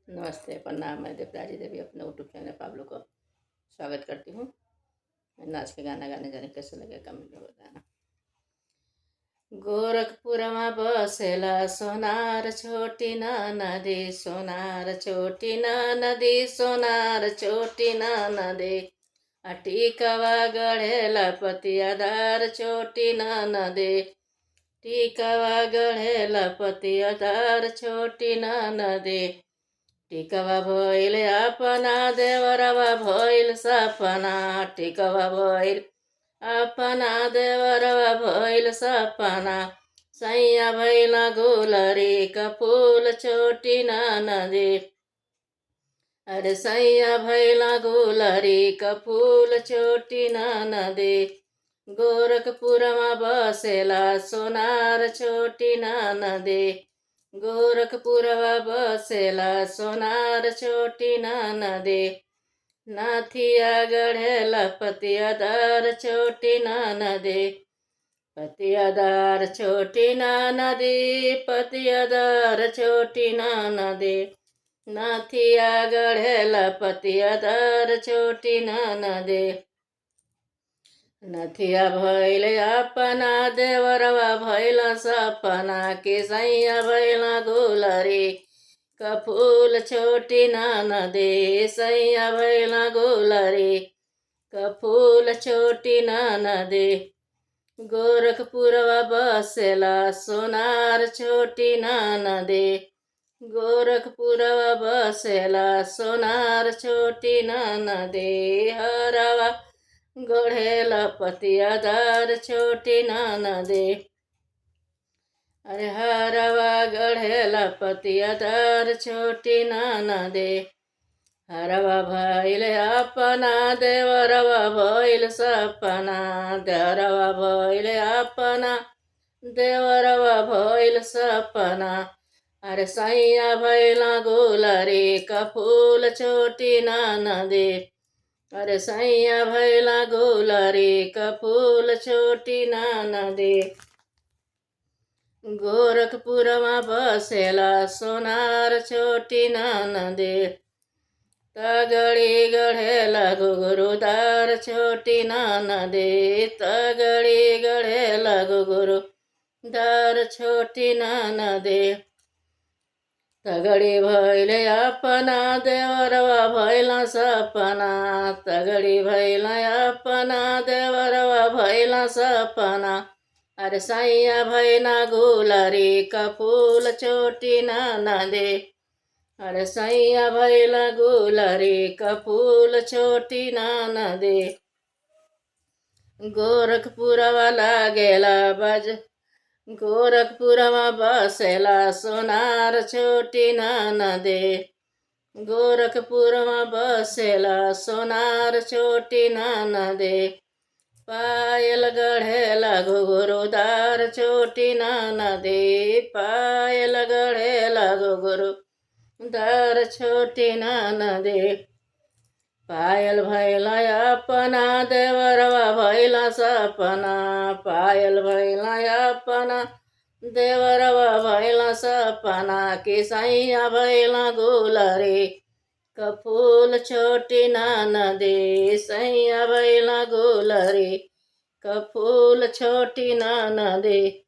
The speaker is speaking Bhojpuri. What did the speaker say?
नमस्ते, प्रणाम। मैं देवराजी देवी अपने यूट्यूब चैनल पर आप लोग को स्वागत करती हूँ। नाच के गाना गाने जाने कैसे लगे कमेंट में बताना। गोरखपुरमा बसेला सोनार छोटी ना नदी, सोनार छोटी ना नदी, सोनार छोटी ना नदी। टीकवा गढ़ेला पतियादार छोटी ना नदी, टीकवा गढ़ेला पतियादार छोटी ना नदी। टिकवा भइल अपना देवरवा भइल सपना, टिकवा भइल अपना देवरवा भइल सपना। सैया भइल गुलरी का फूल छोटी ना नदी, अरे सैया भइल गुलरी का फूल छोटी ना नदी। गोरखपुरमा बसेला सोनार छोटी ना नदी, गोरखपुरवा बसेला सोनार छोटी ना नदी। नाथिया गढ़ेला पतियादार छोटी ना नदी, पतियादार छोटी ना नदी, पतियादार छोटी ना नदी। नाथिया गढ़ेला पतियादार छोटी ना नदी। नथिया भइल अपना देवरवा भइल सपना, के सैया भइल गुलरी का फूल छोटी ना नदी, सैया भइल गुलरी का फूल छोटी ना नदी। गोरखपुरवा बसेला सोनार छोटी ना नदी, गोरखपुरवा बसेला सोनार छोटी ना नदी। हरवा गढ़ेला पतियादार छोटी ना नदी, अरे हरवा गढ़ेला पतियादार छोटी ना नदी। हरवा भइल अपना देवरवा भइल सपना, देवरवा भइल अपना देवरवा भइल सपना। अरे सैया भइल गुलरी का फूल छोटी ना नदी, अरे सैया भइला गुलरी का फूल छोटी ना नदी। गोरखपुरमा बसेला सोनार छोटी ना नदी, तगड़ी गढ़ेला घुघरुदार छोटी ना नदी, तगड़ी गढ़ेला घुघरुदार छोटी ना नदी। तगड़ी भइल अपना देवरवा भइल सपना, तगड़ी भइल अपना देवरवा भइल सपना। अरे सैया भइल गुलरी का फूल छोटी ना नदी, अरे सैया भइल गुलरी का फूल छोटी ना नदी। गोरखपुरवा लागेला बज, गोरखपुरमा बसेला सोनार छोटी ना नदी, गोरखपुरमा बसेला सोनार छोटी ना नदी। पायल गढ़ेला घुघरुदार छोटी ना नदी, पायल गढ़ेला घुघरुदार छोटी ना नदी। पायल भइल अपना देवरवा भइल सपना, पायल भइल अपना देवरवा भइल सपना, के सैया भइल गुलरी का फूल छोटी ना नदी, सैया भइल गुलरी का फूल छोटी ना नदी।